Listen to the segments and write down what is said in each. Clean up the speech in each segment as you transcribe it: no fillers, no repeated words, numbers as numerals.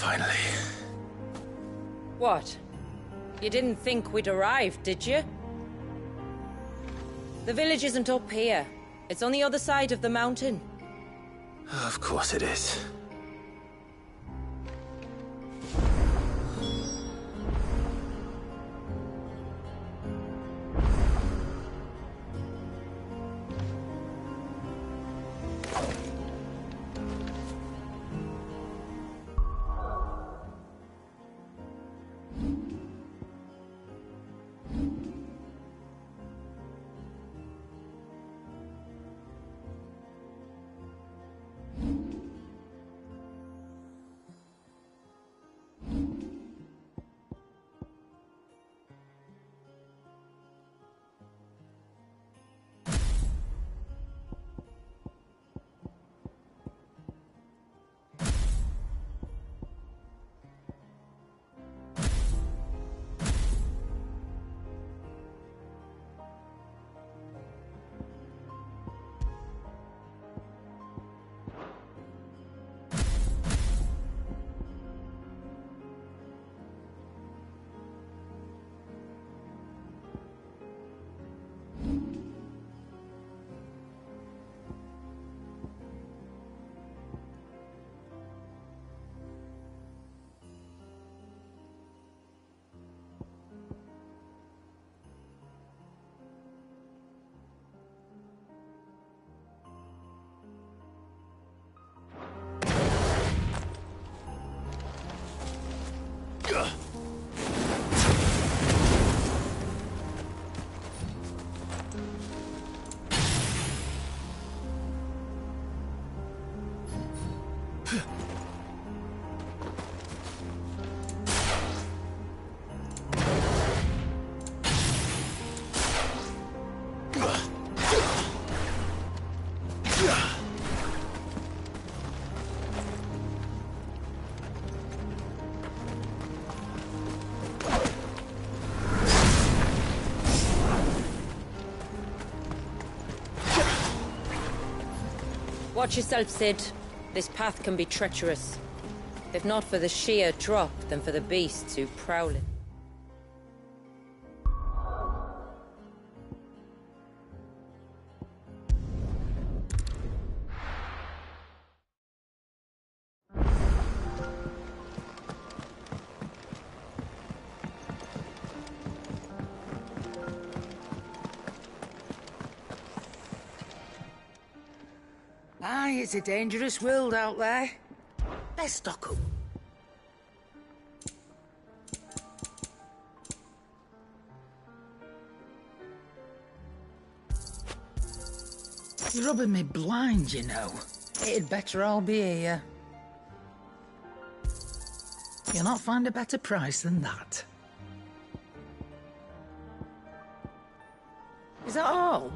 finally. What? You didn't think we'd arrived, did you? The village isn't up here. It's on the other side of the mountain. Of course it is. Watch yourself, Cid. This path can be treacherous. If not for the sheer drop, then for the beasts who prowl it. Aye, it's a dangerous world out there. Let's stock up. You're rubbing me blind, you know. It'd better all be here. You'll not find a better price than that. Is that all?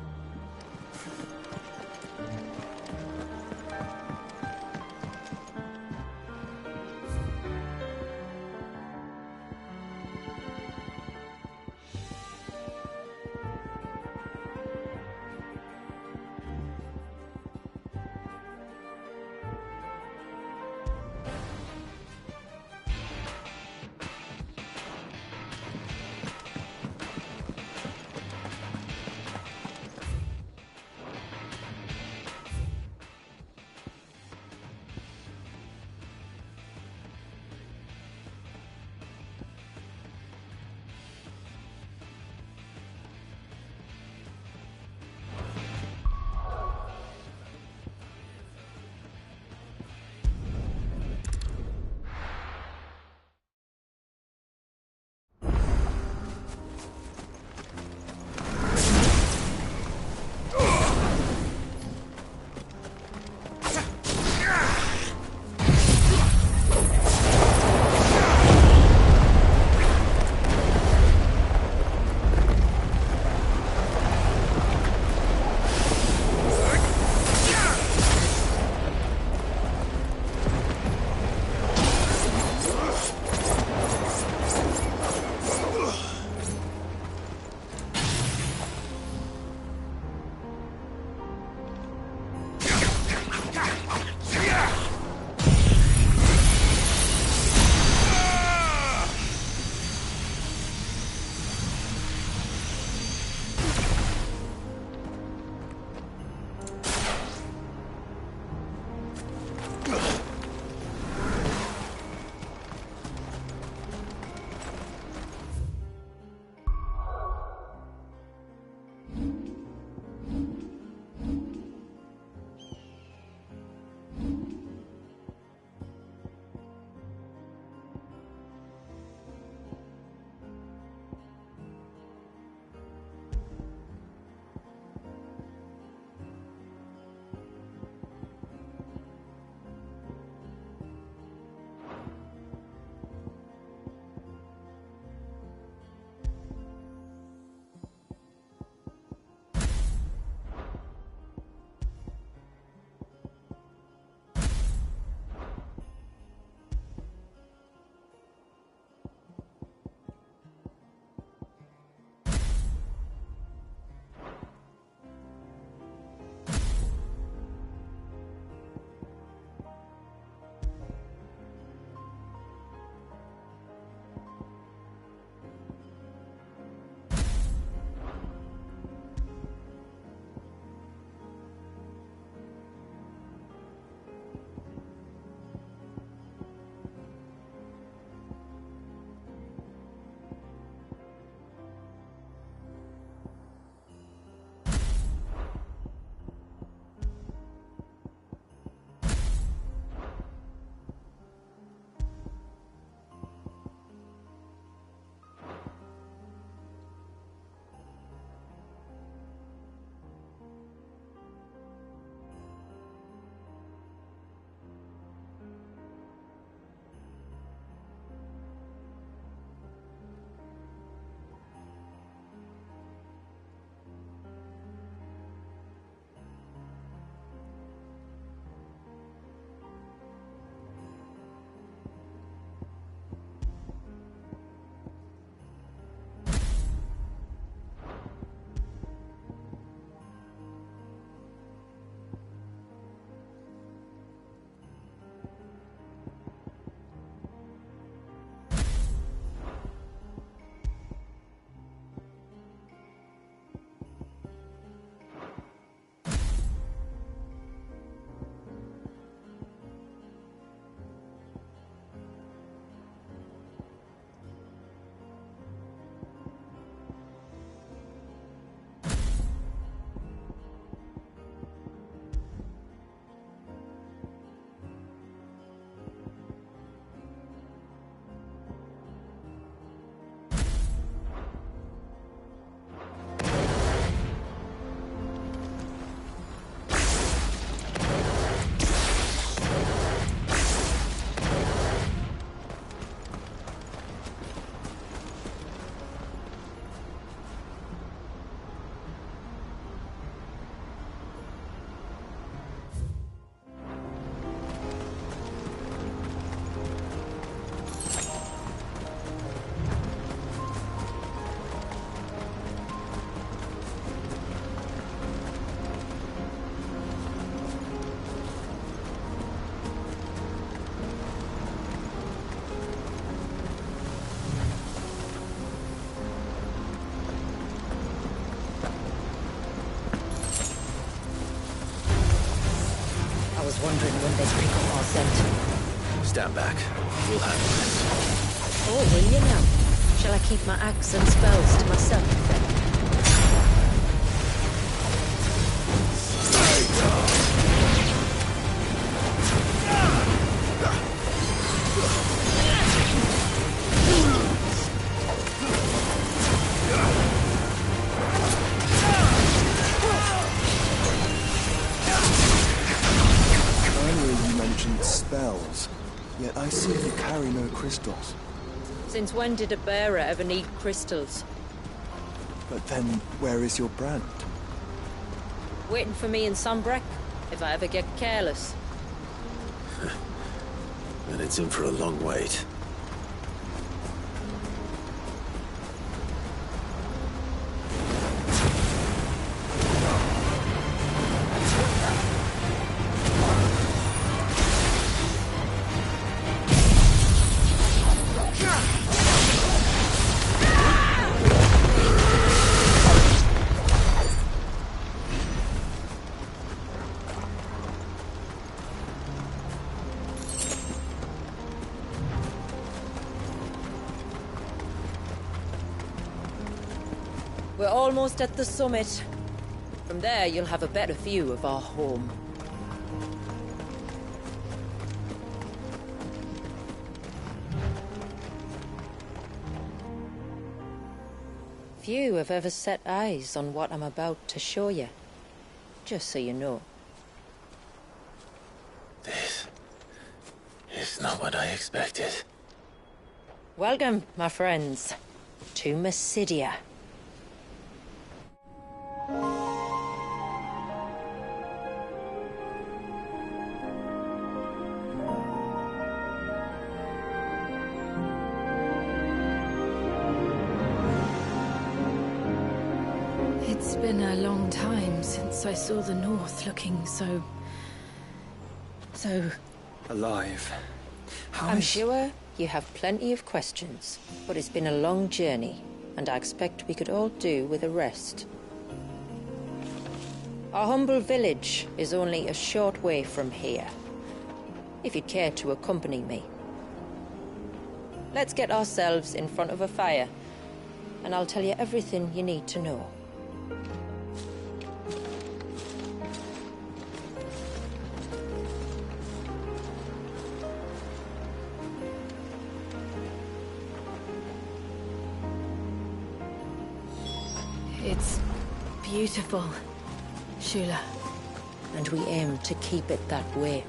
was wondering when they'd pick up our scent. Stand back. We'll handle this. Oh, will you now? Shall I keep my axe and spells to myself then? Earlier you mentioned spells, yet I see you carry no crystals. Since when did a bearer ever need crystals? But then, where is your brand? Waiting for me in Sunbreck, if I ever get careless. And it's in for a long wait. We're almost at the summit. From there, you'll have a better view of our home. Few have ever set eyes on what I'm about to show you. Just so you know. This is not what I expected. Welcome, my friends, to Mysidia. It's been a long time since I saw the North looking so Alive. I'm sure you have plenty of questions, but it's been a long journey, and I expect we could all do with a rest. Our humble village is only a short way from here, if you'd care to accompany me. Let's get ourselves in front of a fire, and I'll tell you everything you need to know. It's beautiful, Shula. And we aim to keep it that way.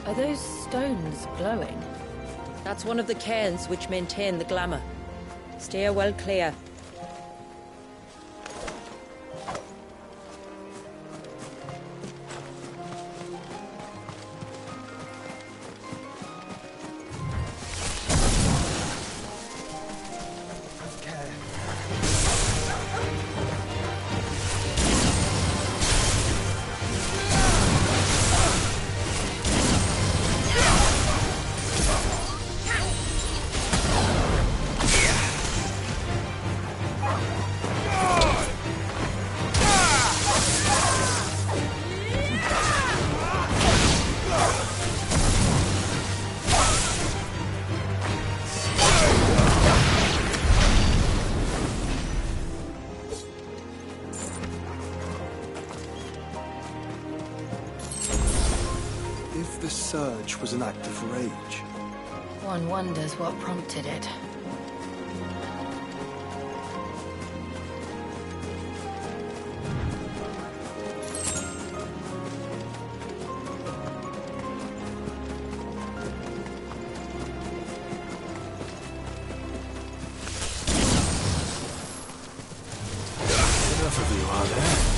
Are those stones glowing? That's one of the cairns which maintain the glamour. Steer well clear. search was an act of rage. One wonders what prompted it. Enough of you, are there?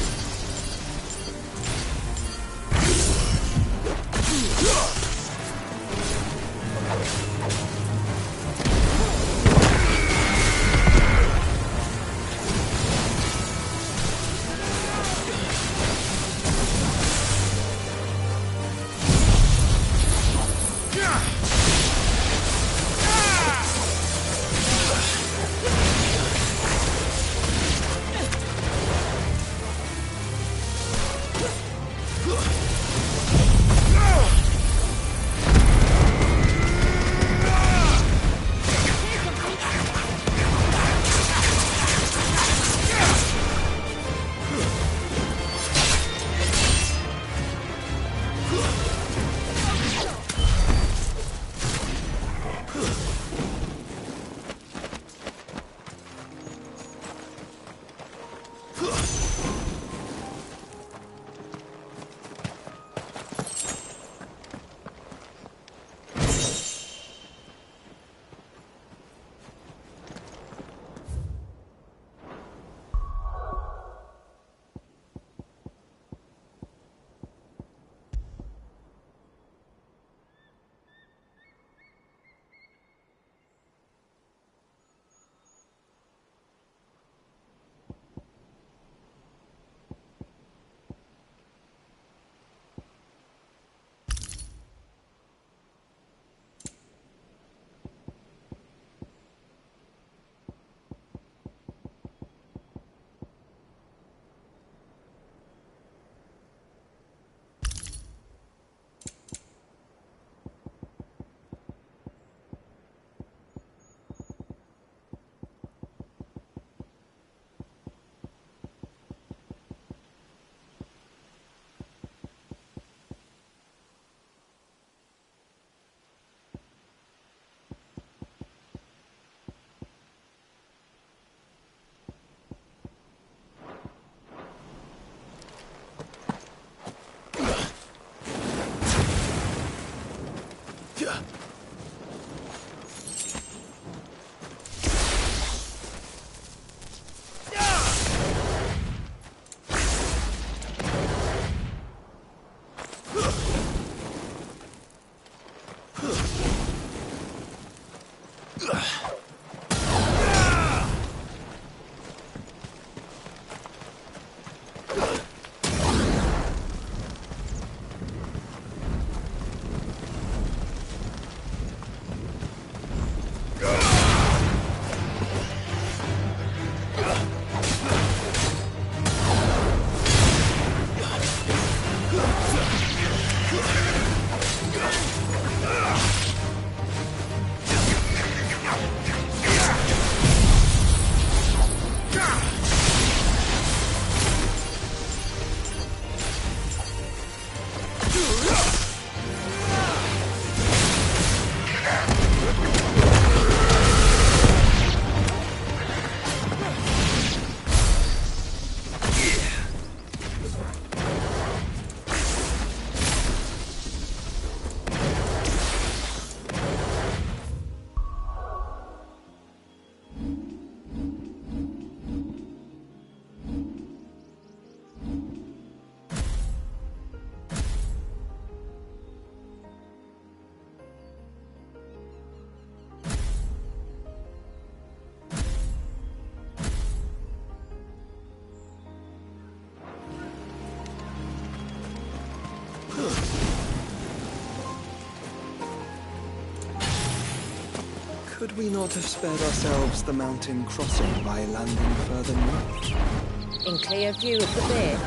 Could we not have spared ourselves the mountain crossing by landing further north? In clear view of the bay.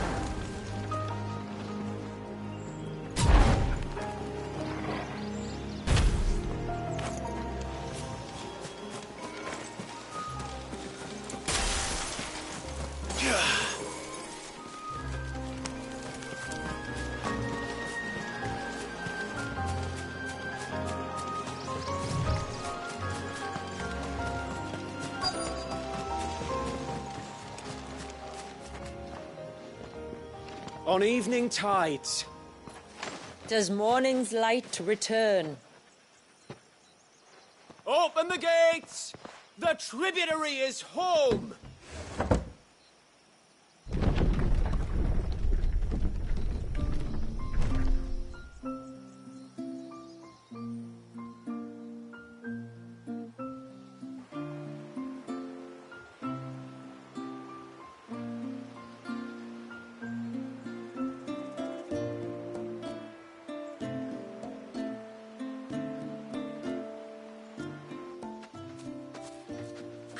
On evening tides. Does morning's light return? Open the gates! The tributary is home!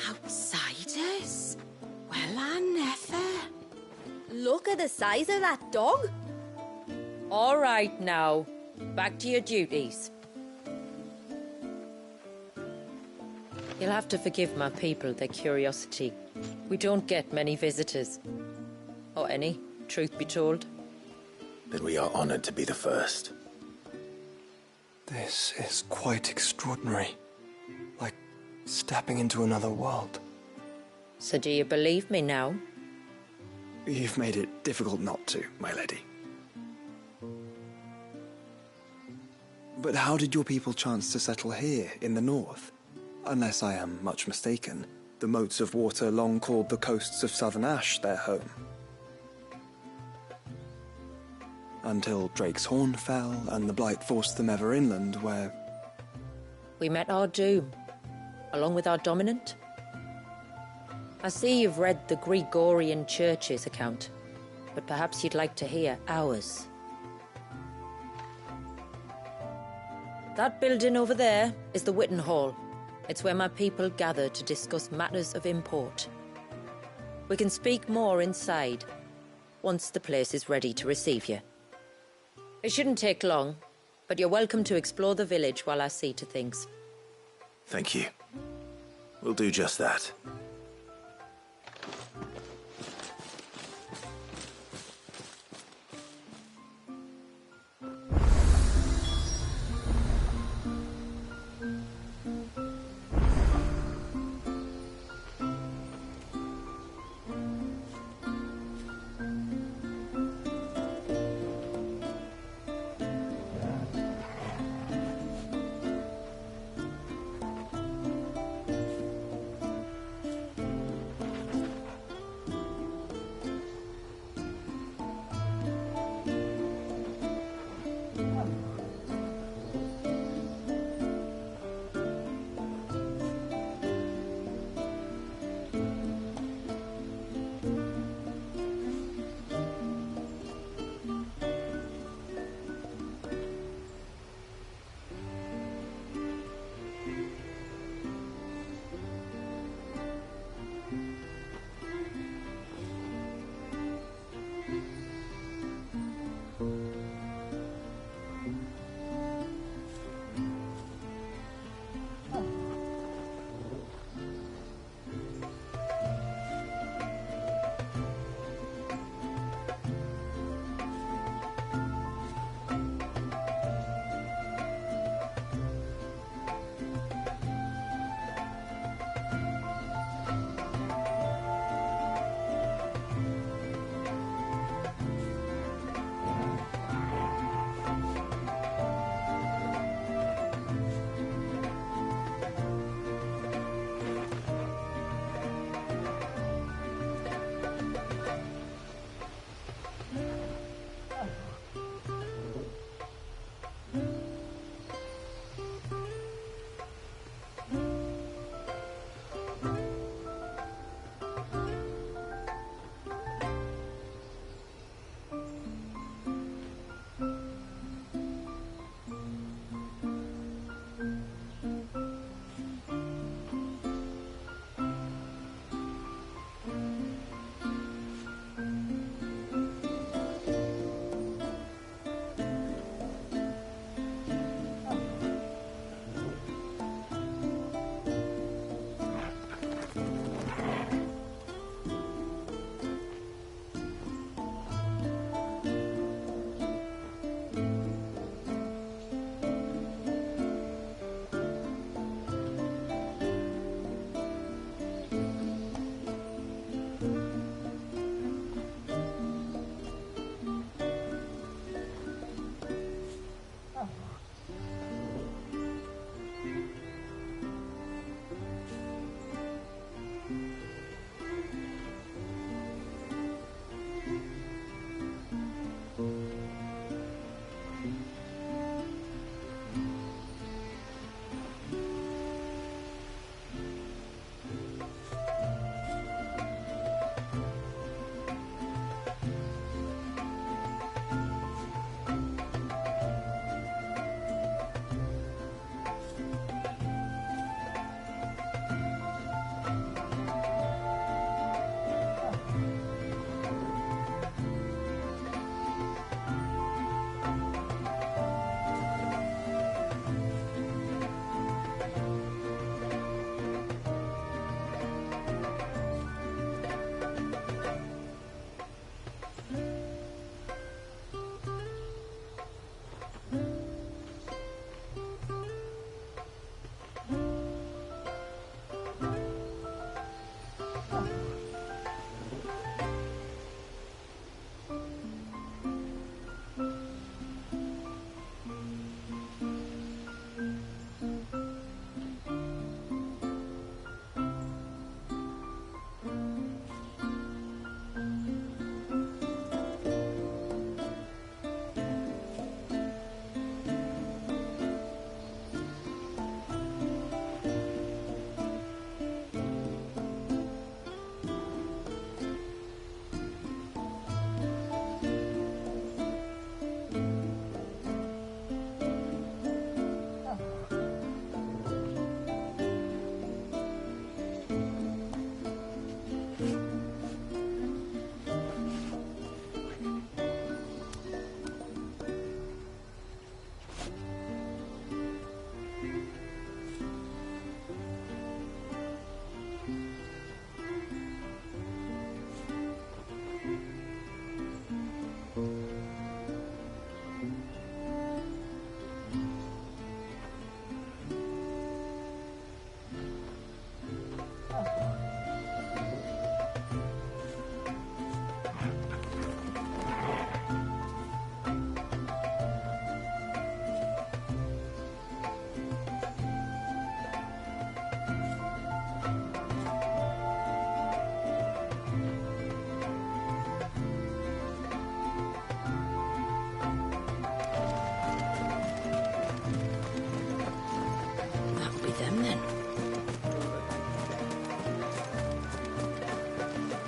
Outsiders? Well, I never. Look at the size of that dog. All right now, back to your duties. You'll have to forgive my people their curiosity. We don't get many visitors. Or any, truth be told. But we are honored to be the first. This is quite extraordinary. Like stepping into another world. So do you believe me now? You've made it difficult not to, my lady. But how did your people chance to settle here in the north? Unless I am much mistaken, the moats of water long called the coasts of Southern Ash their home. Until Drake's Horn fell and the Blight forced them ever inland, where... We met our doom, along with our dominant. I see you've read the Gregorian Church's account, but perhaps you'd like to hear ours. That building over there is the Witten Hall. It's where my people gather to discuss matters of import. We can speak more inside, once the place is ready to receive you. It shouldn't take long, but you're welcome to explore the village while I see to things. Thank you. We'll do just that.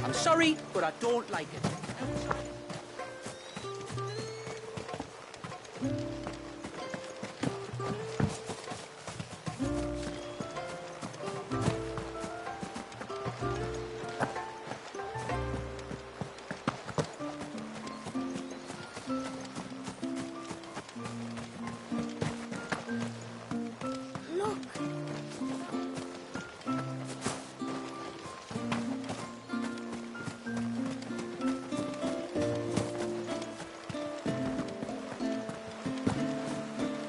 I'm sorry, but I don't like it.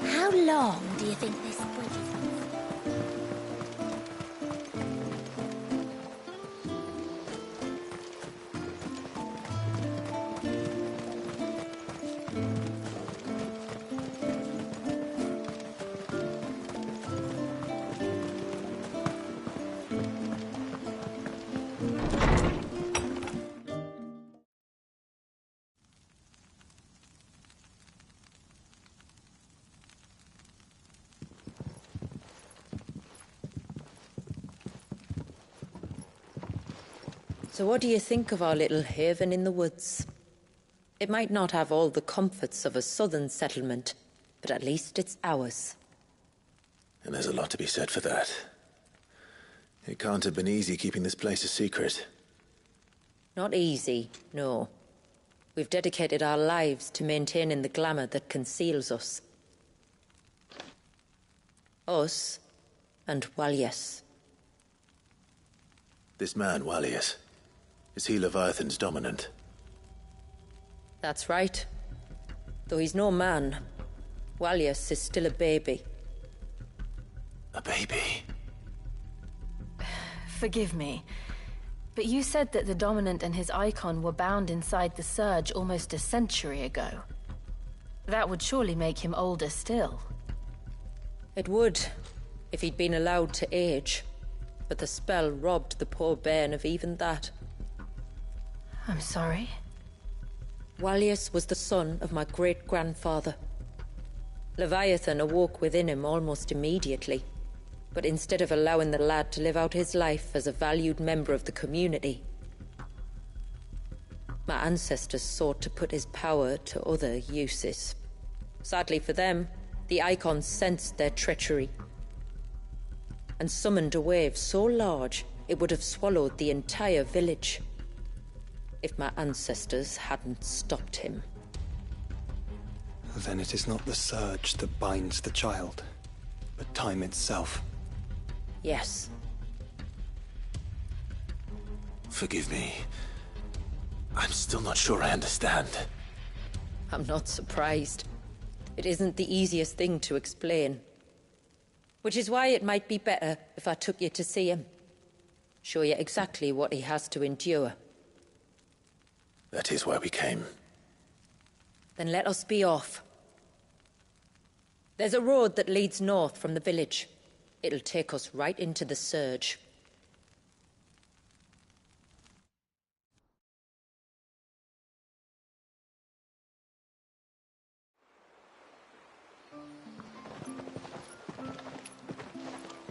How long do you think this bridge is? So what do you think of our little haven in the woods? It might not have all the comforts of a southern settlement, but at least it's ours. And there's a lot to be said for that. It can't have been easy keeping this place a secret. Not easy, no. We've dedicated our lives to maintaining the glamour that conceals us. Us and Walyas. This man, Walyas, is he Leviathan's dominant? That's right. Though he's no man, Walyas is still a baby. A baby? Forgive me, but you said that the Dominant and his icon were bound inside the Surge almost a century ago. That would surely make him older still. It would, if he'd been allowed to age. But the spell robbed the poor bairn of even that. I'm sorry. Walyas was the son of my great-grandfather. Leviathan awoke within him almost immediately. But instead of allowing the lad to live out his life as a valued member of the community, my ancestors sought to put his power to other uses. Sadly for them, the Icons sensed their treachery and summoned a wave so large it would have swallowed the entire village if my ancestors hadn't stopped him. Then it is not the surge that binds the child, but time itself. Yes. Forgive me. I'm still not sure I understand. I'm not surprised. It isn't the easiest thing to explain. Which is why it might be better if I took you to see him. Show you exactly what he has to endure. That is why we came. Then let us be off. There's a road that leads north from the village. It'll take us right into the Surge.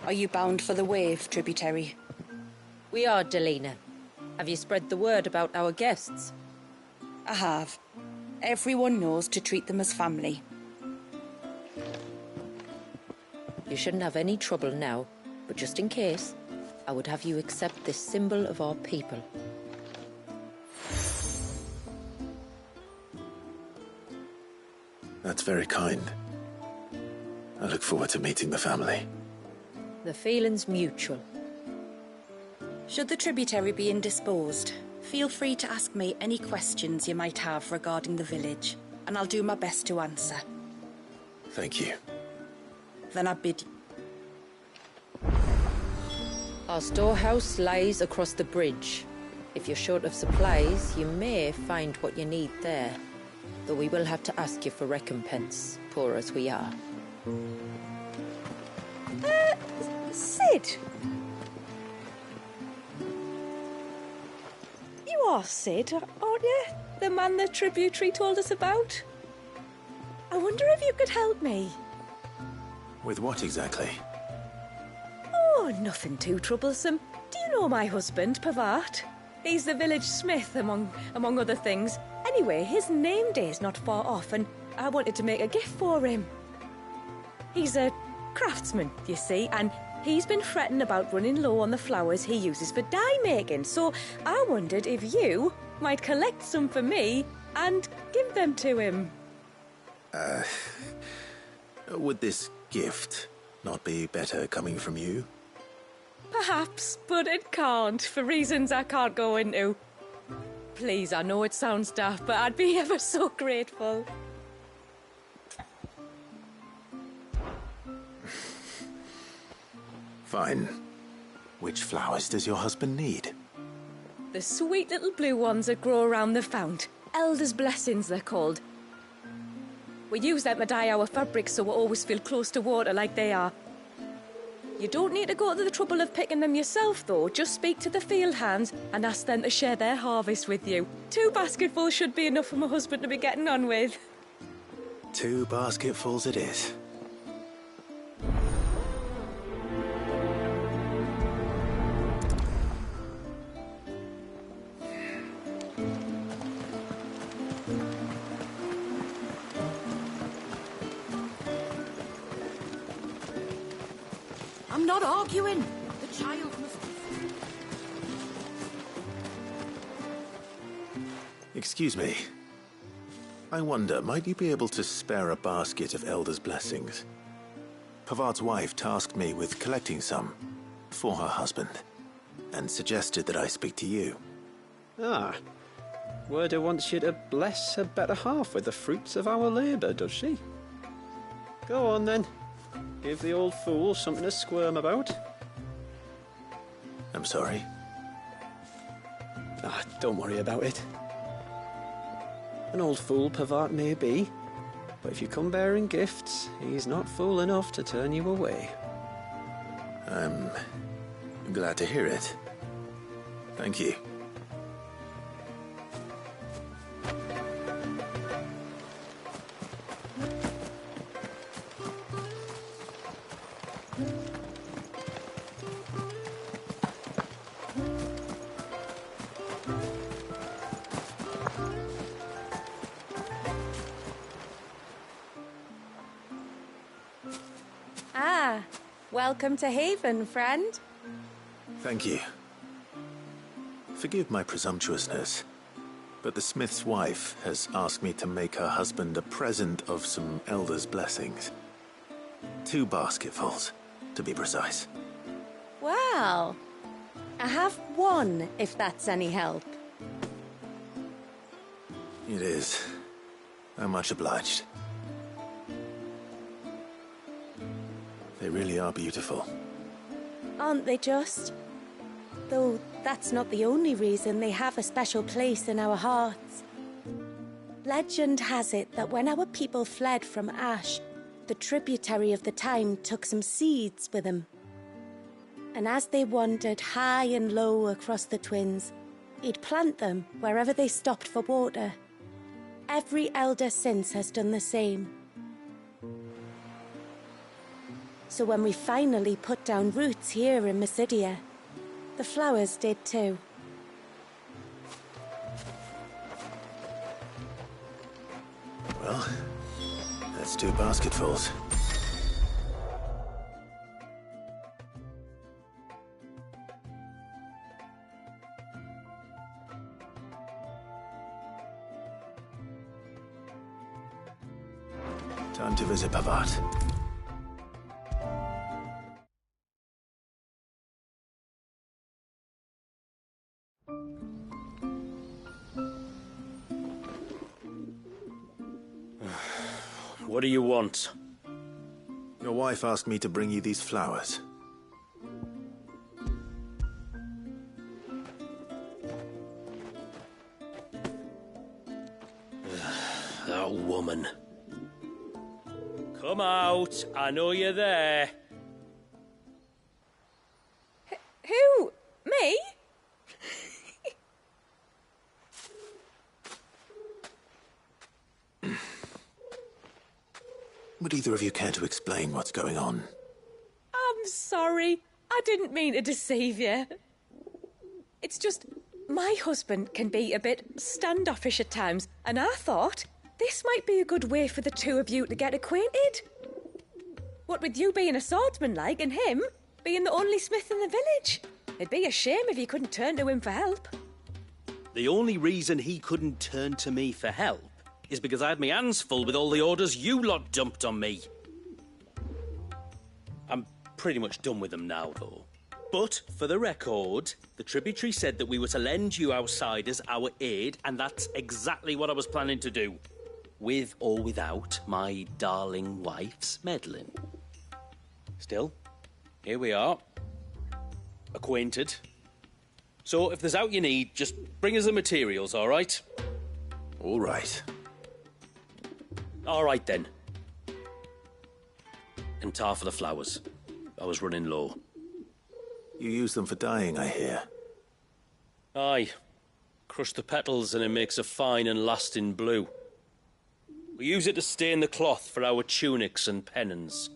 Are you bound for the Wave, tributary? We are, Delina. Have you spread the word about our guests? I have. Everyone knows to treat them as family. You shouldn't have any trouble now, but just in case, I would have you accept this symbol of our people. That's very kind. I look forward to meeting the family. The feeling's mutual. Should the tributary be indisposed, feel free to ask me any questions you might have regarding the village, and I'll do my best to answer. Thank you. Then I bid you. Our storehouse lies across the bridge. If you're short of supplies, you may find what you need there. Though we will have to ask you for recompense, poor as we are. Sid? You are Sid, aren't you? The man the tributary told us about? I wonder if you could help me. With what exactly? Oh, nothing too troublesome. Do you know my husband, Pavat? He's the village smith, among other things. Anyway, his name day's not far off, and I wanted to make a gift for him. He's a craftsman, you see, and he's been fretting about running low on the flowers he uses for dye making, so I wondered if you might collect some for me and give them to him. Would this gift not be better coming from you? Perhaps, but it can't, for reasons I can't go into. Please, I know it sounds daft, but I'd be ever so grateful. Fine. Which flowers does your husband need? The sweet little blue ones that grow around the fount. Elder's blessings, they're called. We use them to dye our fabrics so we always feel close to water like they are. You don't need to go to the trouble of picking them yourself, though. Just speak to the field hands and ask them to share their harvest with you. 2 basketfuls should be enough for my husband to be getting on with. 2 basketfuls it is. I'm not arguing. The child must... Excuse me. I wonder, might you be able to spare a basket of Elder's blessings? Pavard's wife tasked me with collecting some for her husband, and suggested that I speak to you. Ah. Werda wants you to bless her better half with the fruits of our labour, does she? Go on then. Give the old fool something to squirm about. I'm sorry. Ah, don't worry about it. An old fool Pavard may be, but if you come bearing gifts, he's not fool enough to turn you away. I'm glad to hear it. Thank you. Ah, welcome to Haven, friend. Thank you. Forgive my presumptuousness, but the smith's wife has asked me to make her husband a present of some Elder's blessings. 2 basketfuls, to be precise. Well, I have 1, if that's any help. It is. I'm much obliged. They really are beautiful. Aren't they just? Though that's not the only reason they have a special place in our hearts. Legend has it that when our people fled from Ash, the tributary of the Tyne took some seeds with them. And as they wandered high and low across the Twins, he'd plant them wherever they stopped for water. Every elder since has done the same. So when we finally put down roots here in Mysidia, the flowers did too. Well, that's 2 basketfuls. Time to visit Pavard. What do you want? Your wife asked me to bring you these flowers. That woman. Come out. I know you're there. Who? Me? Would either of you care to explain what's going on? I'm sorry. I didn't mean to deceive you. It's just, My husband can be a bit standoffish at times, and I thought this might be a good way for the two of you to get acquainted. What with you being a swordsman like, and him being the only smith in the village. It'd be a shame if you couldn't turn to him for help. The only reason he couldn't turn to me for help is because I had my hands full with all the orders you lot dumped on me. I'm pretty much done with them now, though. But, for the record, the tributary said that we were to lend you outsiders our aid, and that's exactly what I was planning to do. With or without my darling wife's meddling. Still, here we are. Acquainted. So, if there's out you need, just bring us the materials, all right? All right. All right, then. And tar for the flowers. I was running low. You use them for dyeing, I hear. Aye. Crush the petals and it makes a fine and lasting blue. We use it to stain the cloth for our tunics and pennons.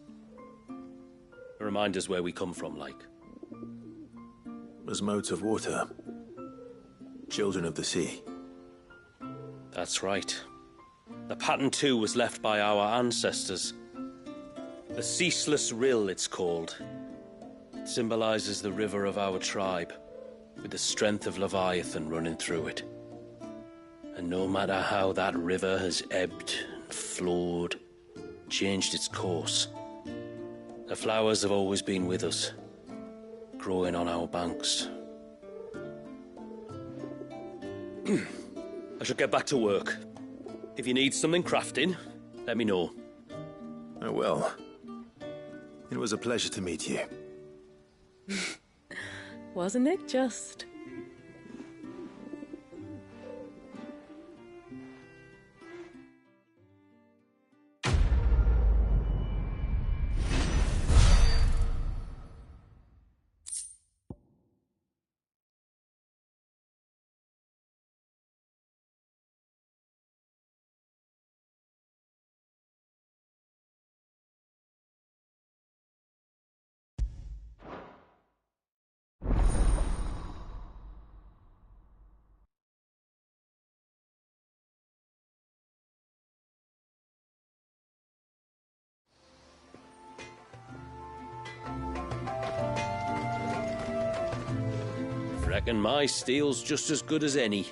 It reminds us where we come from, like. As motes of water. Children of the sea. That's right. The pattern, too, was left by our ancestors. The Ceaseless Rill, it's called. It symbolizes the river of our tribe, with the strength of Leviathan running through it. And no matter how that river has ebbed and flowed, changed its course, the flowers have always been with us, growing on our banks. I should get back to work. If you need something crafting, let me know. Oh, well. It was a pleasure to meet you. Wasn't it just? Reckon my steel's just as good as any.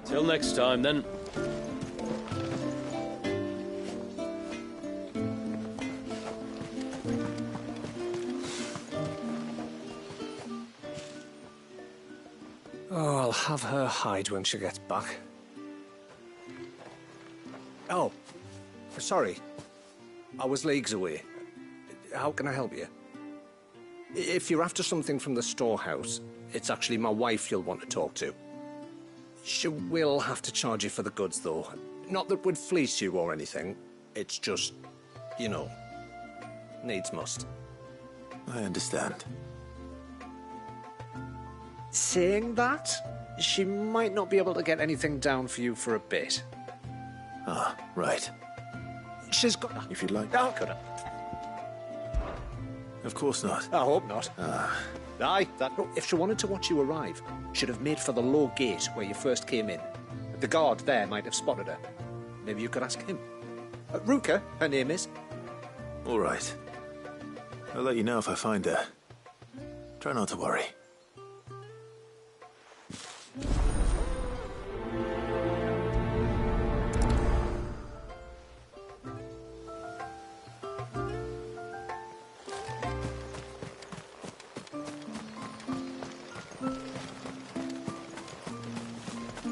Till next time, then. Oh, I'll have her hide when she gets back. Oh, sorry. I was leagues away. How can I help you? If you're after something from the storehouse, it's actually my wife you'll want to talk to. She will have to charge you for the goods, though. Not that we'd fleece you or anything. It's just, you know, needs must. I understand. Saying that, she might not be able to get anything down for you for a bit. Ah, right. She's got... If you'd like. Oh, could I? Of course not. I hope not. Aye, that... No, if she wanted to watch you arrive, she'd have made for the low gate where you first came in. The guard there might have spotted her. Maybe you could ask him. Ruka, her name is. All right. I'll let you know if I find her. Try not to worry.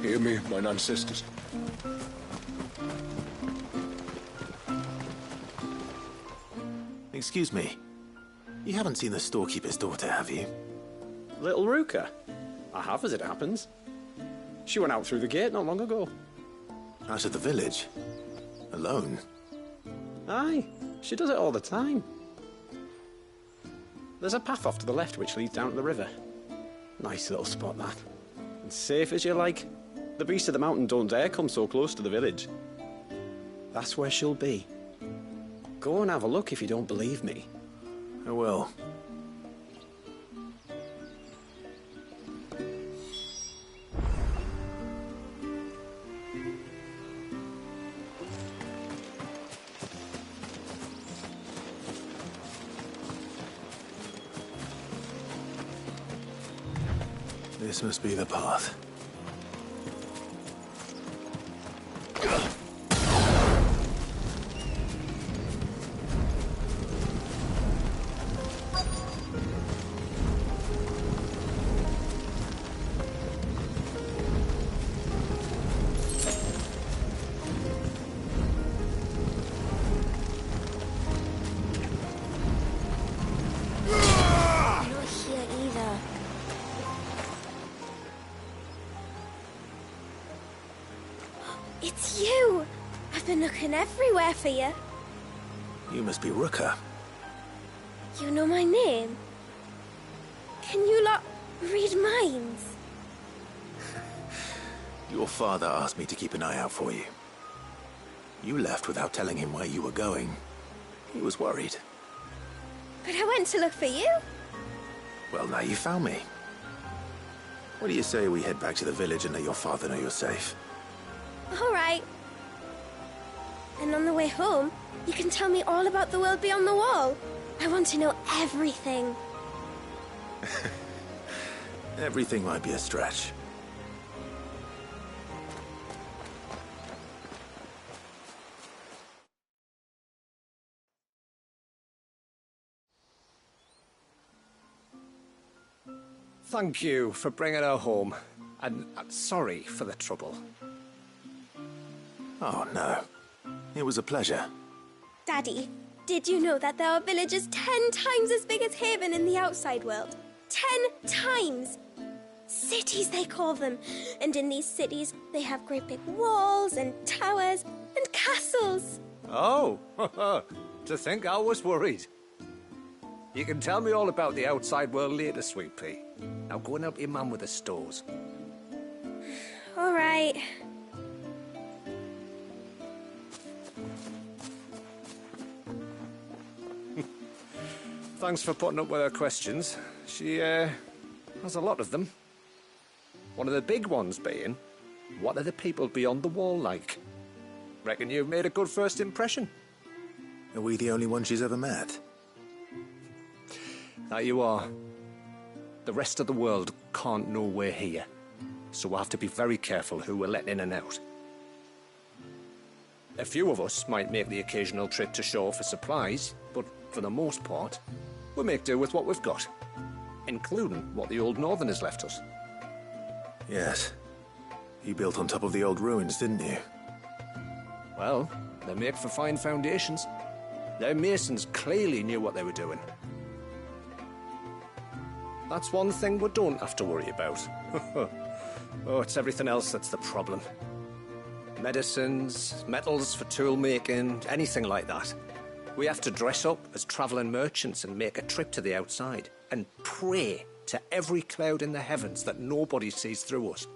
Hear me, mine ancestors. Excuse me. You haven't seen the storekeeper's daughter, have you? Little Ruka? I have, as it happens. She went out through the gate not long ago. Out of the village? Alone? Aye, she does it all the time. There's a path off to the left which leads down to the river. Nice little spot, that. And safe as you like. The beasts of the mountain don't dare come so close to the village. That's where she'll be. Go and have a look if you don't believe me. I will. This must be the path. It's you! I've been looking everywhere for you. You must be Ruka. You know my name? Can you lot read minds? Your father asked me to keep an eye out for you. You left without telling him where you were going. He was worried. But I went to look for you. Well, now you found me. What do you say we head back to the village and let your father know you're safe? All right. And on the way home, you can tell me all about the world beyond the wall. I want to know everything. Everything might be a stretch. Thank you for bringing her home. And I'm sorry for the trouble. Oh, no. It was a pleasure. Daddy, did you know that there are villages 10 times as big as Haven in the outside world? 10 times! Cities, they call them. And in these cities, they have great big walls and towers and castles. Oh, to think I was worried. You can tell me all about the outside world later, Sweet Pea. Now go and help your mum with the stores. All right. Thanks for putting up with her questions. She, has a lot of them. One of the big ones being, what are the people beyond the wall like? Reckon you've made a good first impression. Are we the only one she's ever met? That you are. The rest of the world can't know we're here, so we'll have to be very careful who we're letting in and out. A few of us might make the occasional trip to shore for supplies, but for the most part, we'll make do with what we've got, including what the old Northerners left us. Yes. You built on top of the old ruins, didn't you? Well, they make for fine foundations. Their masons clearly knew what they were doing. That's one thing we don't have to worry about. Oh, it's everything else that's the problem. Medicines, metals for tool making, anything like that. We have to dress up as travelling merchants and make a trip to the outside and pray to every cloud in the heavens that nobody sees through us.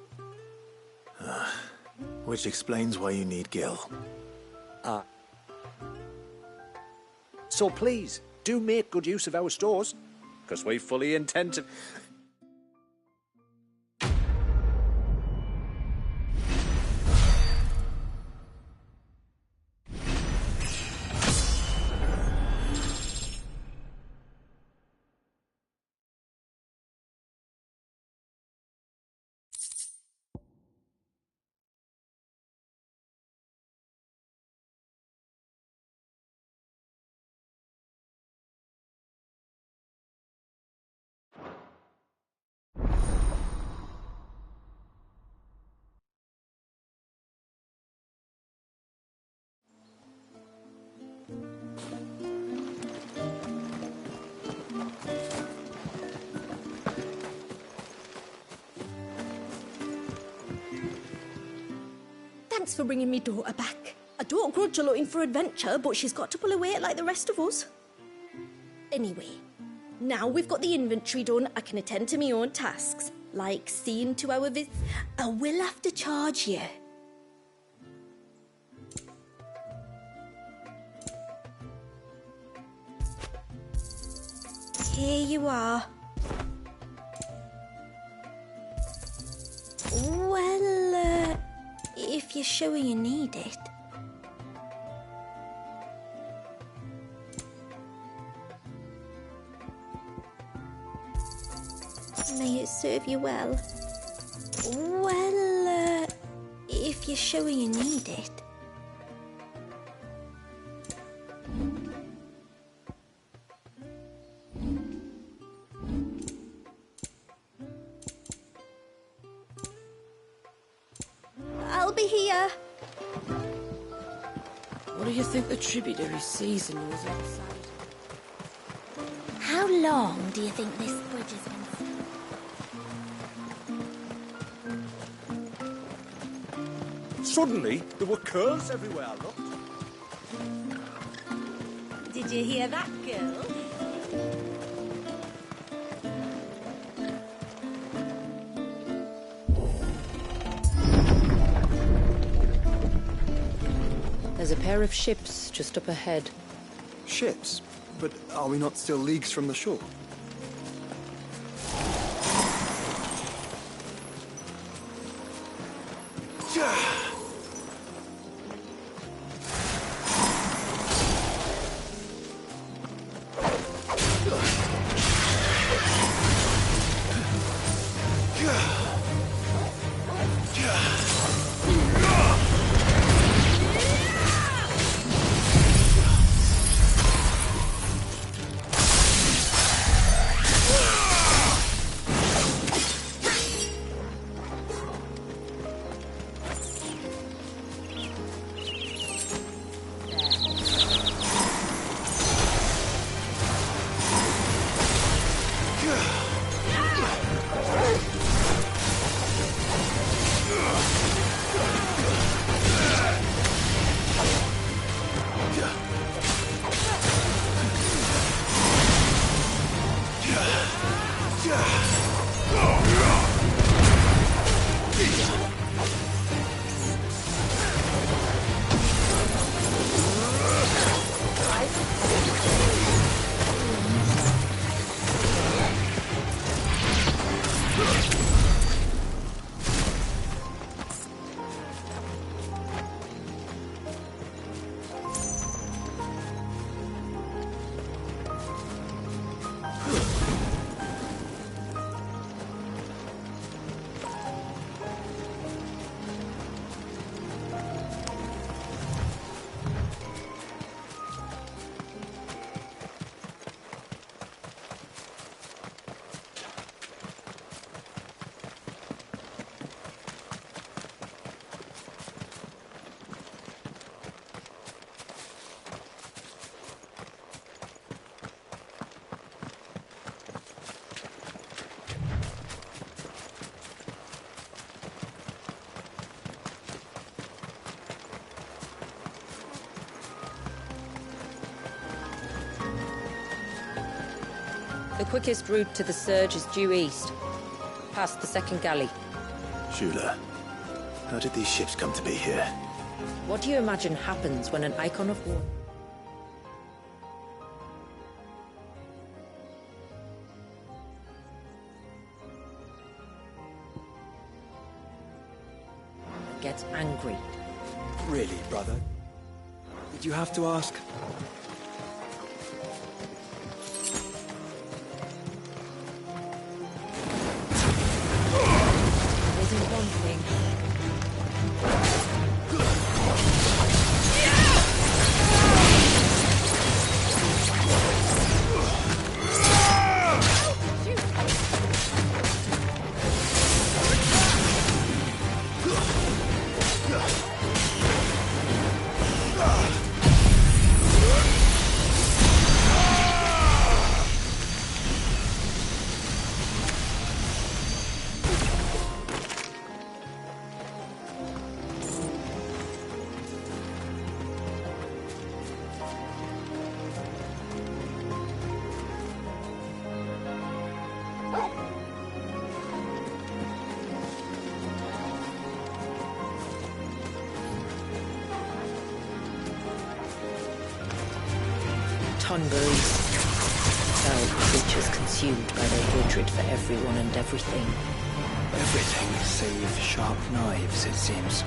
Which explains why you need Gil. So please, do make good use of our stores, because we fully intend to... Thanks for bringing me daughter back. I don't grudge her looking for adventure, but she's got to pull her weight like the rest of us. Anyway, now we've got the inventory done, I can attend to my own tasks, like seeing to our I will have to charge you. Here you are. Well, if you're sure you need it. May it serve you well. Well, if you're sure you need it. I'll be here. What do you think the tributary season was outside? How long do you think this bridge has been? Suddenly, there were curls everywhere I looked. Did you hear that, girl? There's a pair of ships just up ahead. Ships? But are we not still leagues from the shore? The quickest route to the surge is due east, past the second galley. Shula, how did these ships come to be here? What do you imagine happens when an icon of war gets angry? Really, brother? Did you have to ask? Isn't one thing. Tonberries. Foul creatures consumed by their hatred for everyone and everything. Everything save sharp knives, it seems.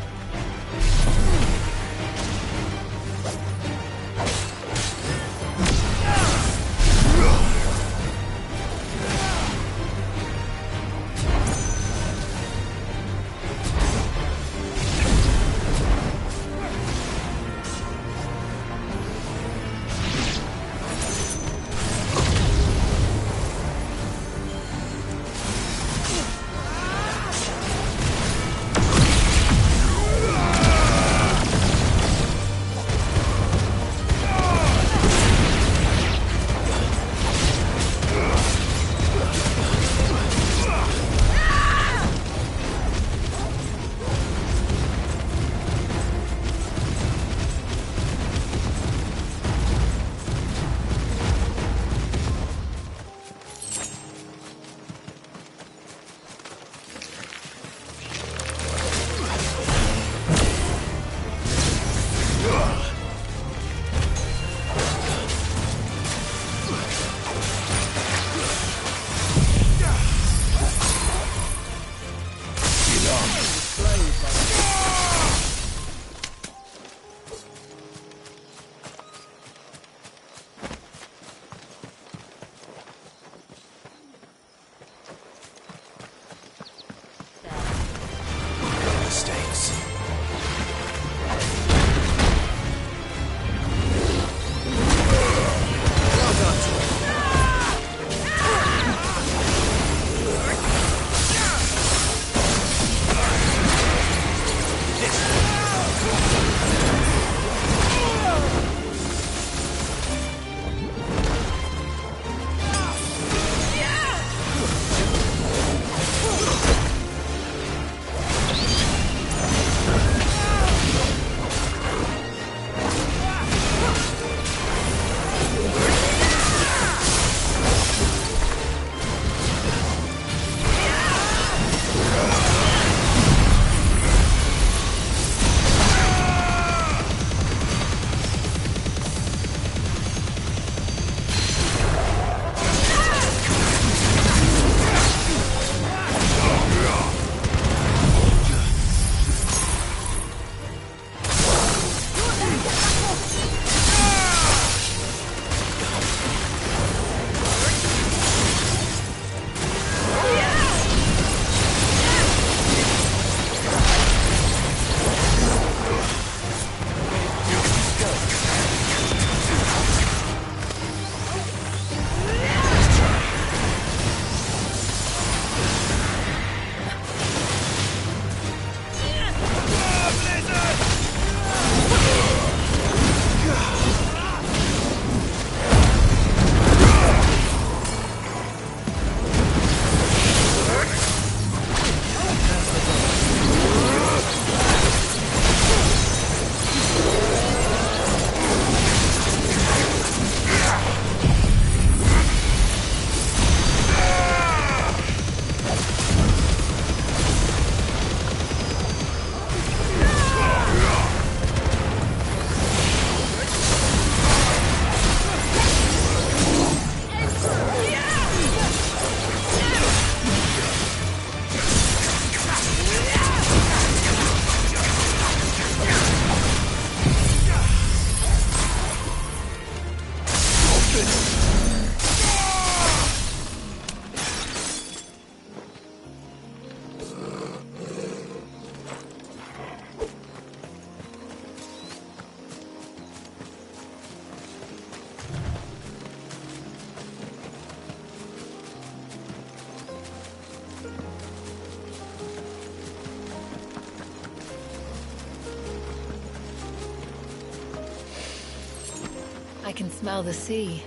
I can smell the sea.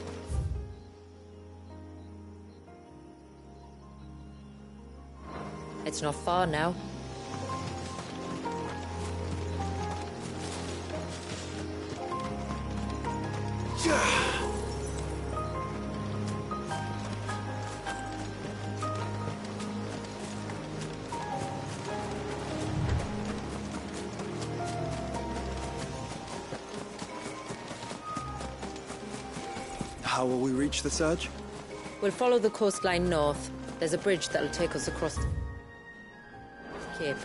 It's not far now. How will we reach the surge? We'll follow the coastline north. There's a bridge that'll take us across the cape.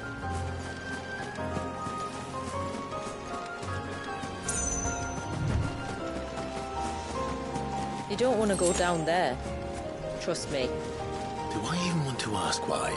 You don't want to go down there. Trust me. Do I even want to ask why?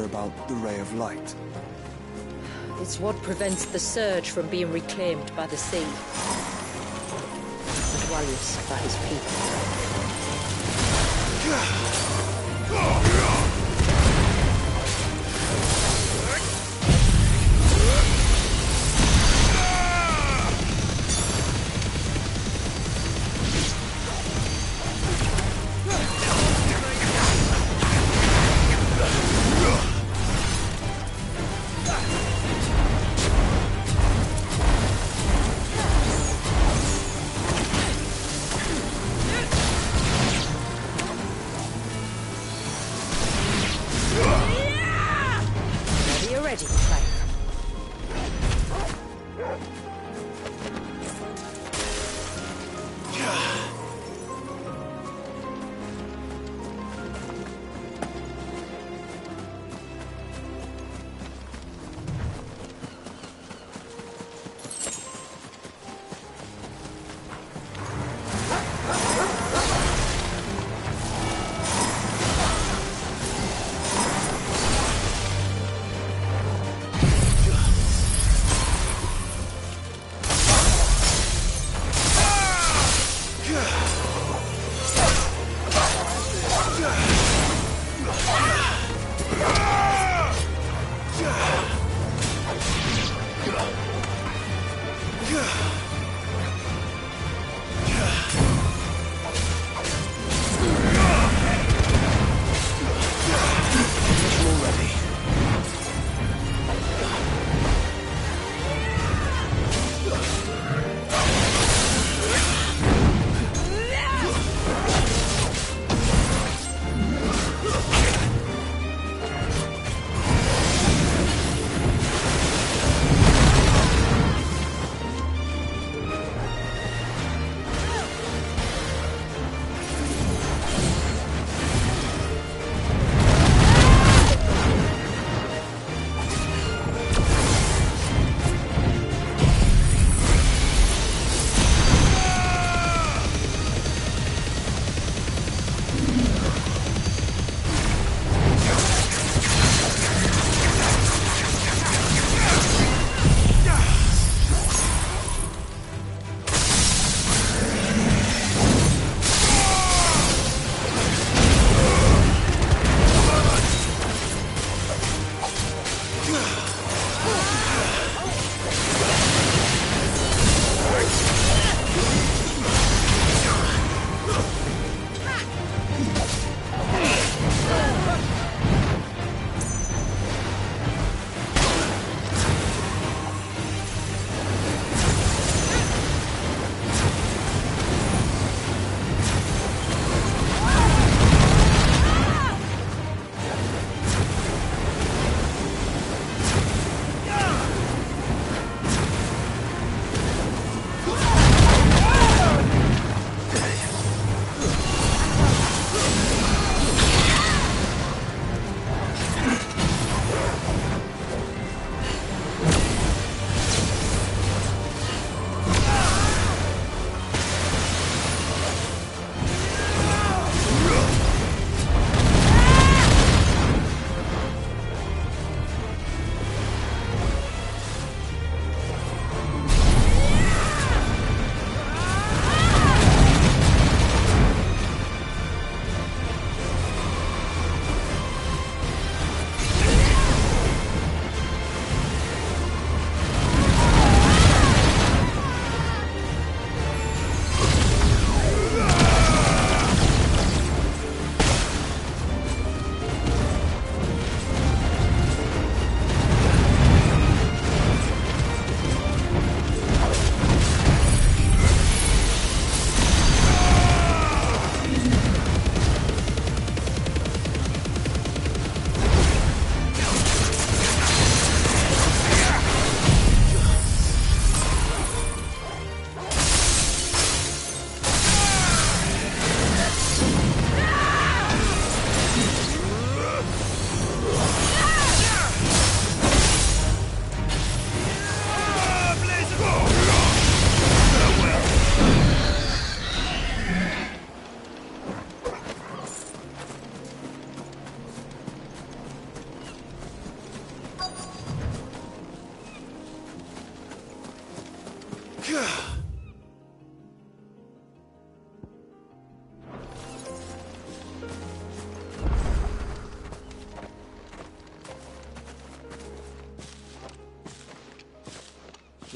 About the ray of light. It's what prevents the surge from being reclaimed by the sea. And Wallace by his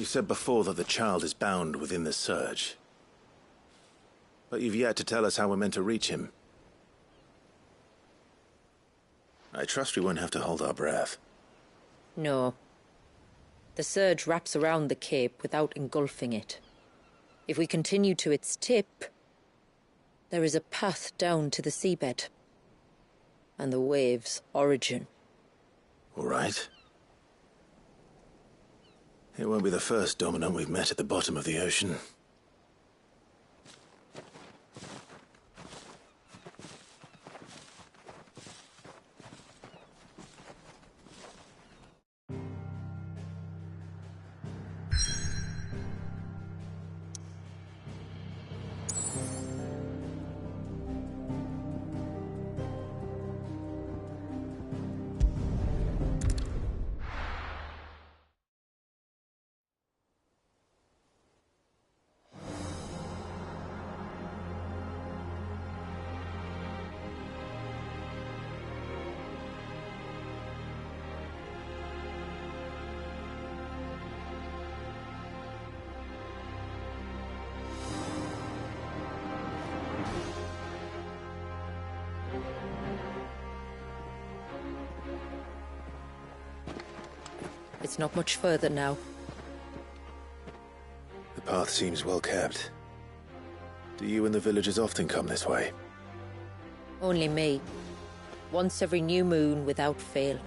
You said before that the child is bound within the surge. But you've yet to tell us how we're meant to reach him. I trust we won't have to hold our breath. No. The surge wraps around the cape without engulfing it. If we continue to its tip, there is a path down to the seabed. And the wave's origin. All right. It won't be the first dominant we've met at the bottom of the ocean. It's not much further now. The path seems well kept. Do you and the villagers often come this way? Only me. Once every new moon without fail.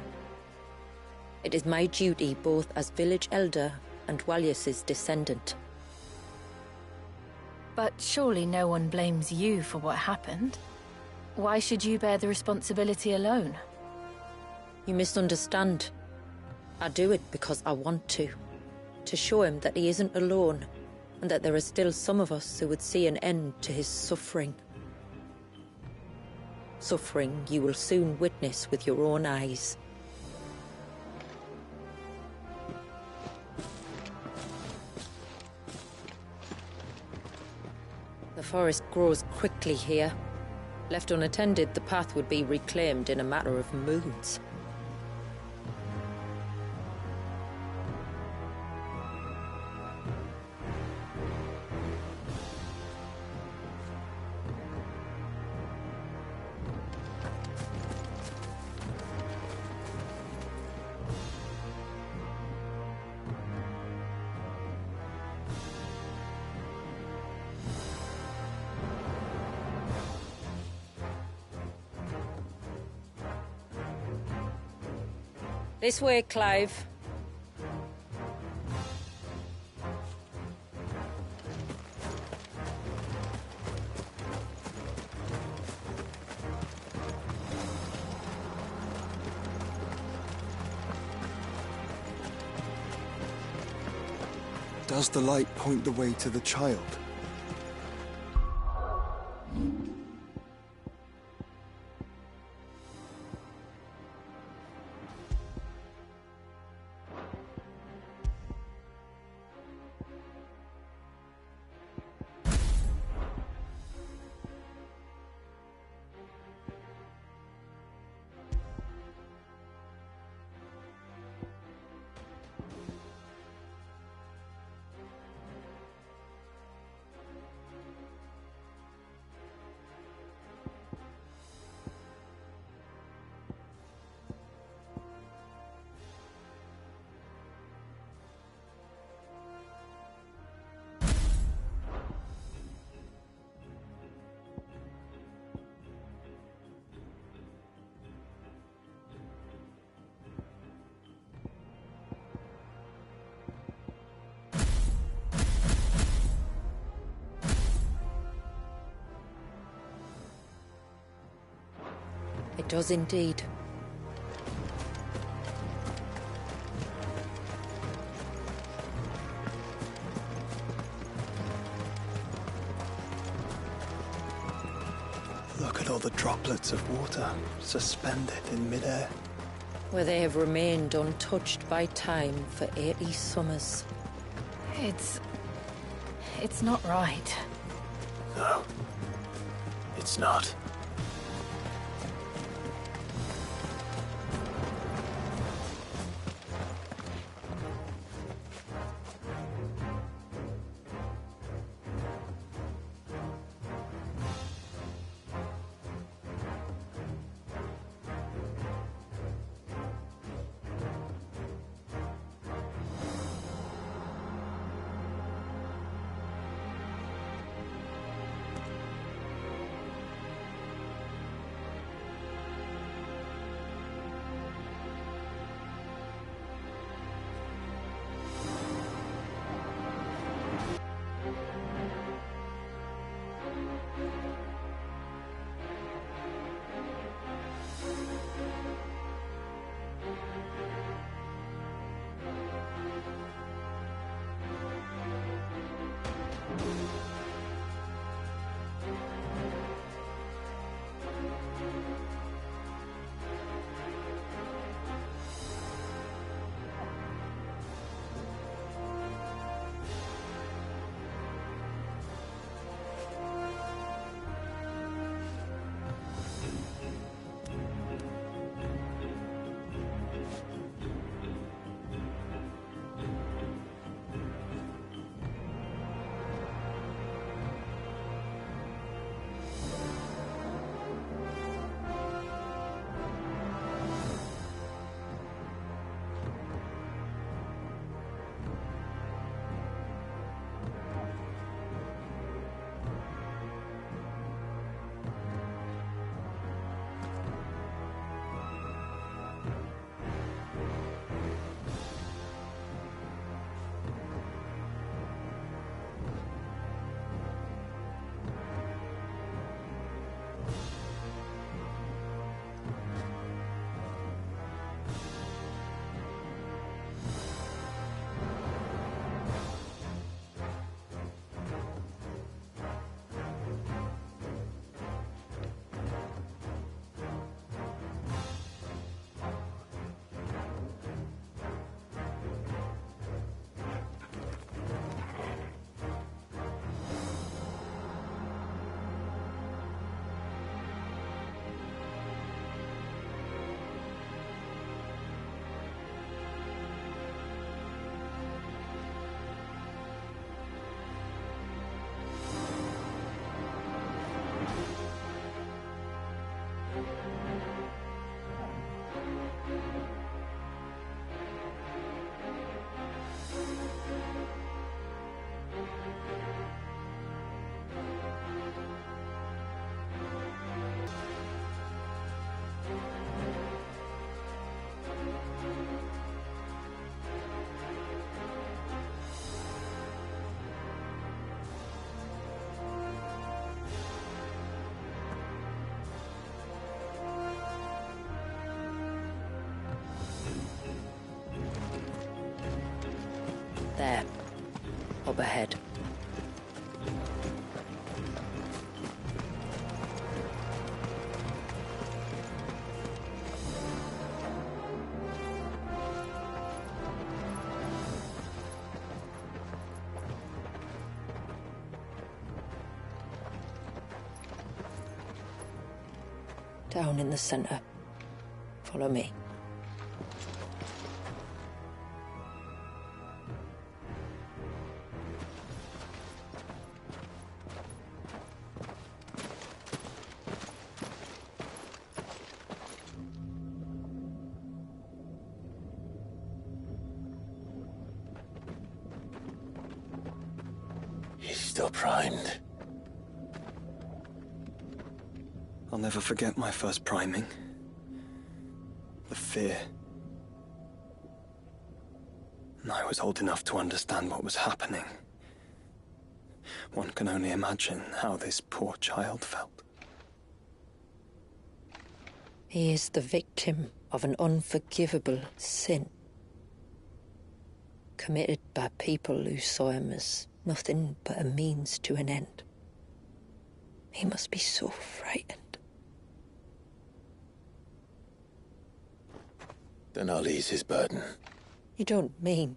It is my duty both as village elder and Walyas's descendant. But surely no one blames you for what happened. Why should you bear the responsibility alone? You misunderstand. I do it because I want to. To show him that he isn't alone, and that there are still some of us who would see an end to his suffering. Suffering you will soon witness with your own eyes. The forest grows quickly here. Left unattended, the path would be reclaimed in a matter of moons. This way, Clive. Does the light point the way to the child? It does indeed. Look at all the droplets of water suspended in midair. Where they have remained untouched by time for 80 summers. It's not right. No. It's not. There. Up ahead. Down in the center. Follow me. He's still primed. I'll never forget my first priming. The fear. And I was old enough to understand what was happening. One can only imagine how this poor child felt. He is the victim of an unforgivable sin. Committed by people who saw him as nothing but a means to an end. He must be so frightened. Then I'll ease his burden. You don't mean...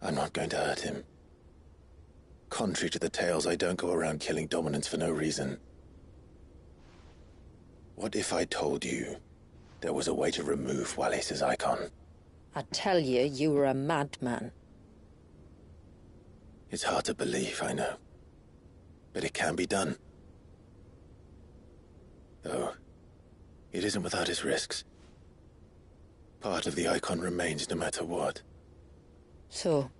I'm not going to hurt him. Contrary to the tales, I don't go around killing dominants for no reason. What if I told you there was a way to remove Wallis' icon? I tell you, you were a madman. It's hard to believe, I know. But it can be done. Though, it isn't without its risks. Part of the icon remains no matter what. So,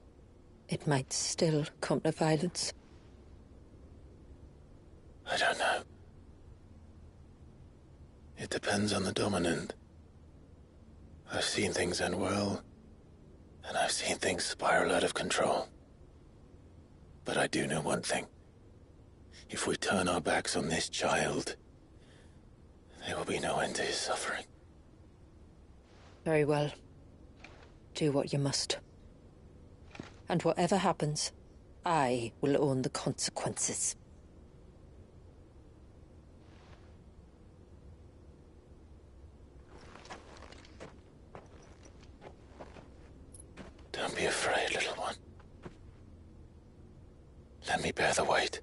it might still come to violence? I don't know. It depends on the dominant. I've seen things end well, and I've seen things spiral out of control. But I do know one thing. If we turn our backs on this child, there will be no end to his suffering. Very well. Do what you must. And whatever happens, I will own the consequences. Don't be afraid, little one. Let me bear the weight.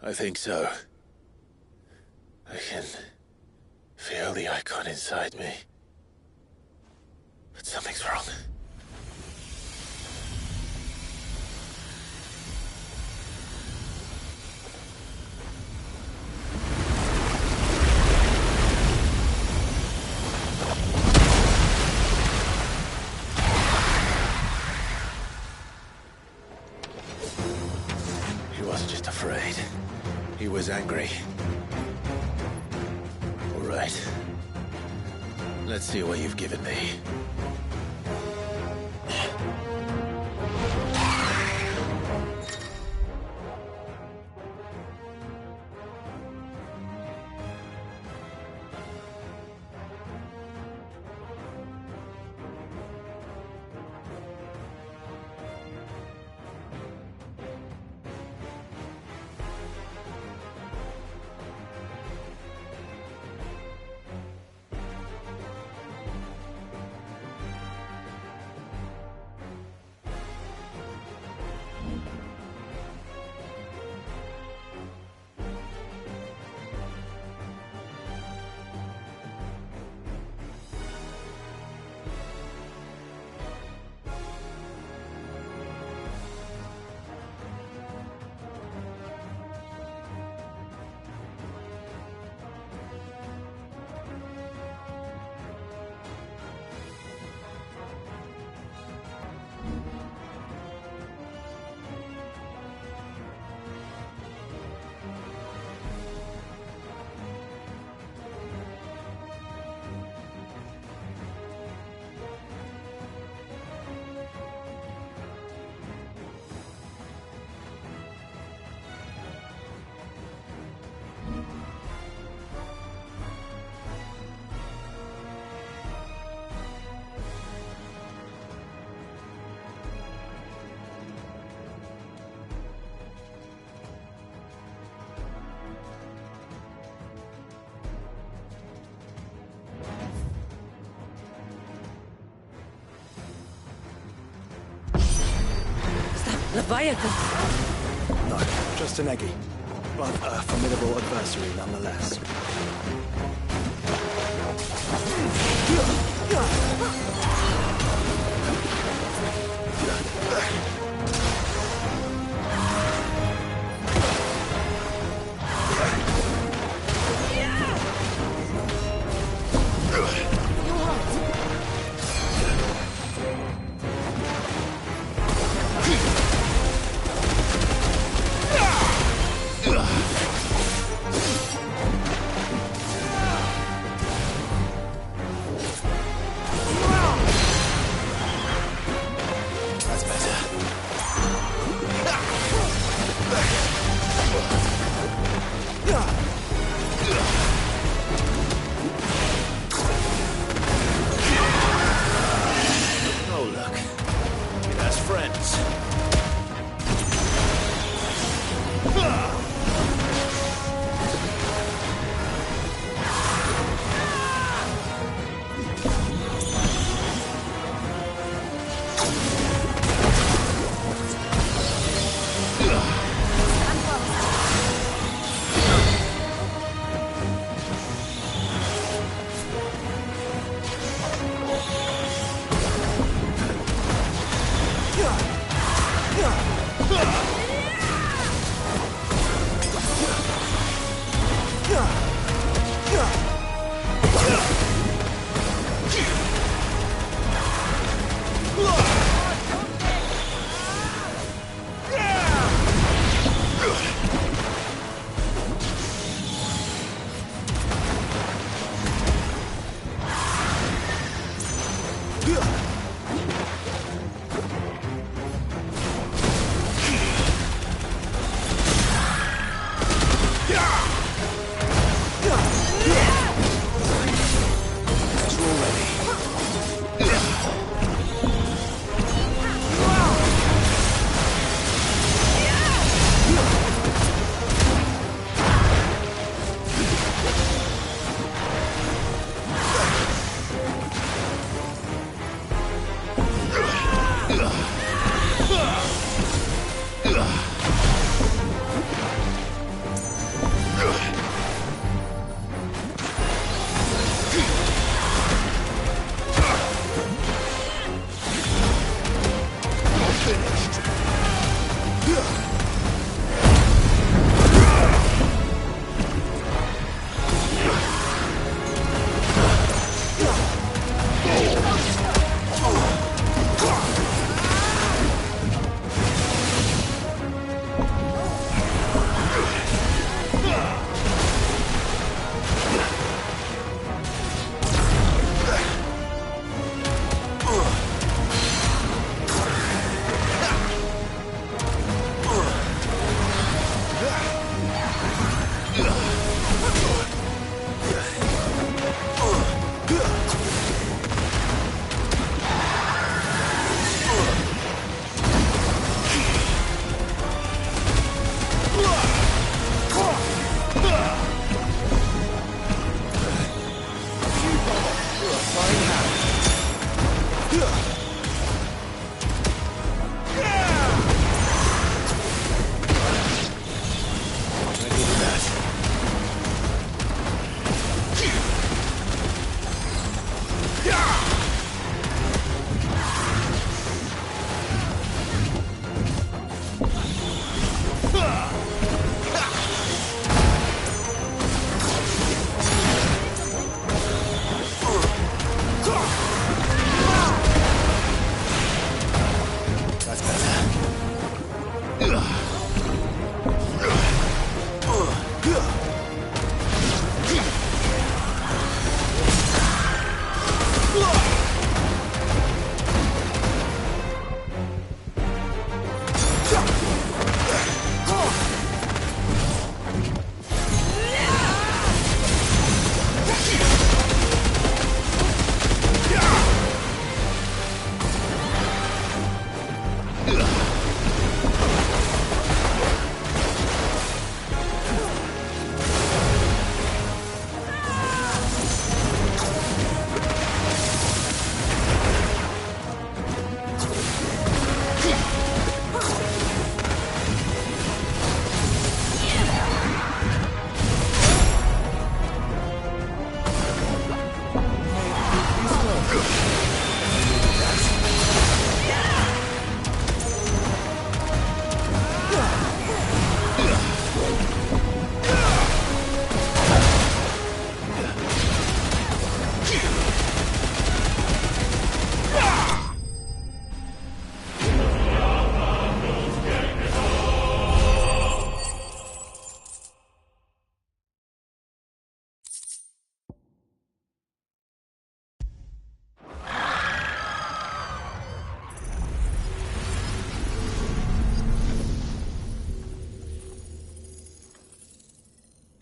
I think so. I can feel the icon inside me. But something's wrong. He wasn't just afraid. He was angry. All right. Let's see what you've given me. Leviathan? No, just an Eggy. But a formidable adversary nonetheless.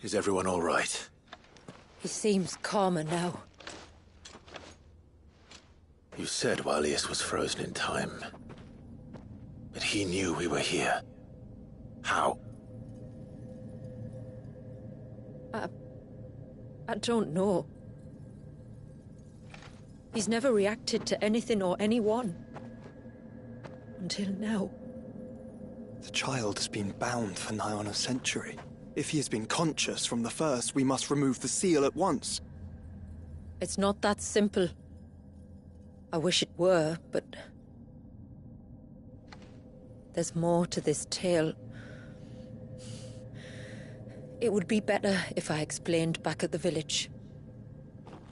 Is everyone all right? He seems calmer now. You said Walius was frozen in time. But he knew we were here. How? I don't know. He's never reacted to anything or anyone. Until now. The child has been bound for nigh on a century. If he has been conscious from the first, we must remove the seal at once. It's not that simple. I wish it were, but... there's more to this tale. It would be better if I explained back at the village.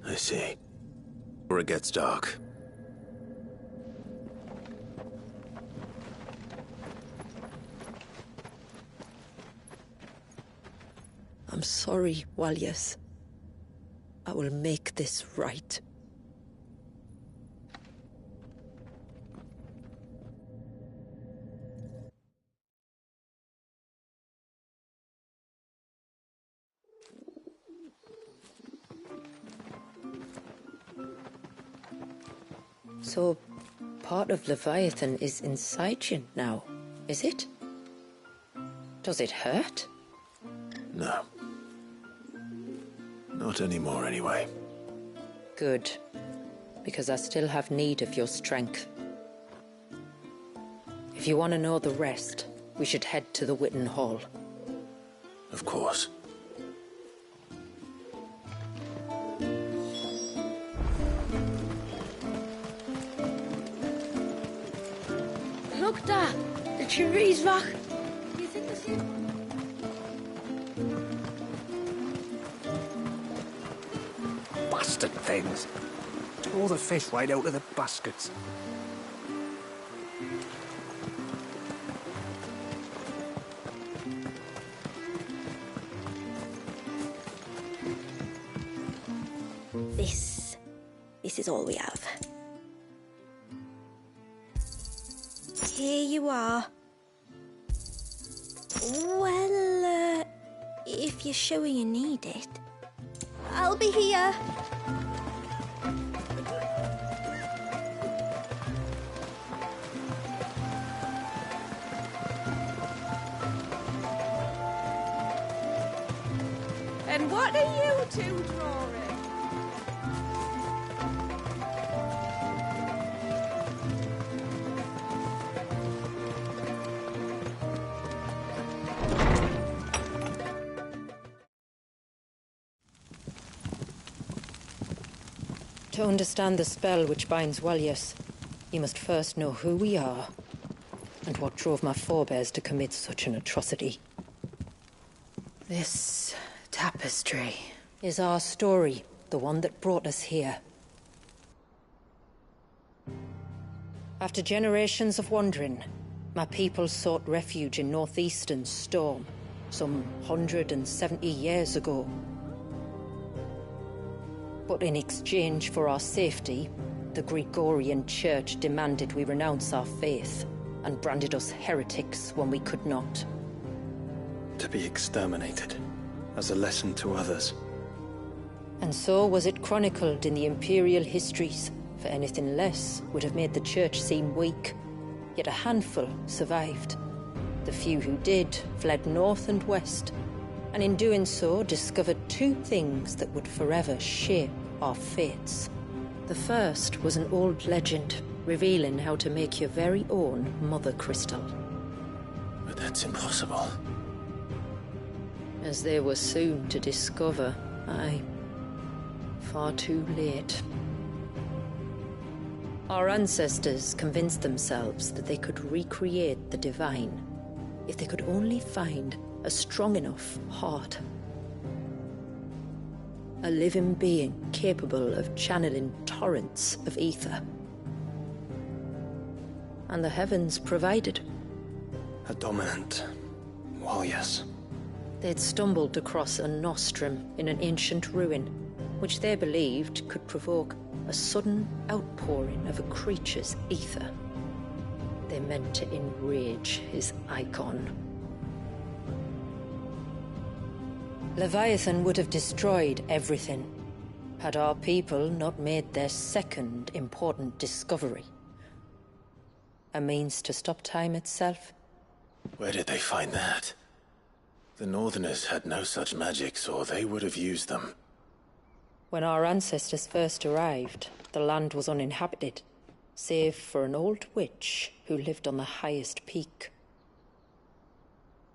I see. Or it gets dark. I'm sorry, Walius. I will make this right. So, part of Leviathan is inside you now, is it? Does it hurt? No. Not anymore, anyway. Good. Because I still have need of your strength. If you want to know the rest, we should head to the Witten Hall. Of course. Look there! The trees rock! You think the same? Bastard things. Tore the fish right out of the baskets. This is all we have. Here you are. Well, if you're sure you need it, I'll be here. And what are you two drawing? To understand the spell which binds Walius, you must first know who we are, and what drove my forebears to commit such an atrocity. This tapestry is our story, the one that brought us here. After generations of wandering, my people sought refuge in northeastern Storm, some 170 years ago. But in exchange for our safety, the Gregorian Church demanded we renounce our faith and branded us heretics when we could not. To be exterminated, as a lesson to others. And so was it chronicled in the imperial histories, for anything less would have made the Church seem weak. Yet a handful survived. The few who did fled north and west, and in doing so discovered two things that would forever shape our fates. The first was an old legend, revealing how to make your very own Mother Crystal. But that's impossible. As they were soon to discover, aye, far too late. Our ancestors convinced themselves that they could recreate the divine if they could only find a strong enough heart. A living being capable of channeling torrents of ether. And the heavens provided. A dominant Walius. They'd stumbled across a nostrum in an ancient ruin, which they believed could provoke a sudden outpouring of a creature's ether. They meant to enrage his icon. Leviathan would have destroyed everything, had our people not made their second important discovery. A means to stop time itself. Where did they find that? The Northerners had no such magics, or they would have used them. When our ancestors first arrived, the land was uninhabited, save for an old witch who lived on the highest peak.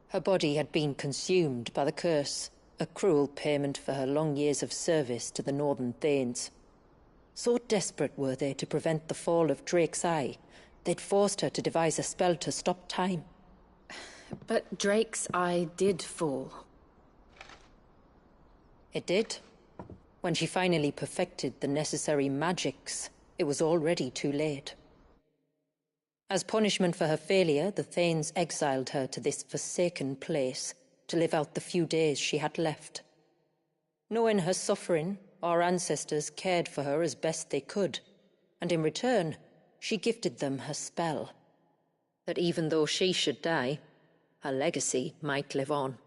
Her body had been consumed by the curse, a cruel payment for her long years of service to the Northern Thanes. So desperate were they to prevent the fall of Drake's Eye, they'd forced her to devise a spell to stop time. But Drake's Eye did fall. It did. When she finally perfected the necessary magics, it was already too late. As punishment for her failure, the Thanes exiled her to this forsaken place to live out the few days she had left. Knowing her suffering, our ancestors cared for her as best they could, and in return, she gifted them her spell. That even though she should die, her legacy might live on.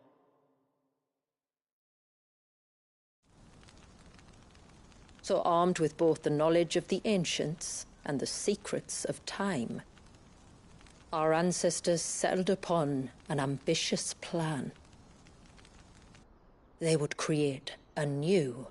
So armed with both the knowledge of the ancients and the secrets of time, our ancestors settled upon an ambitious plan. They would create a new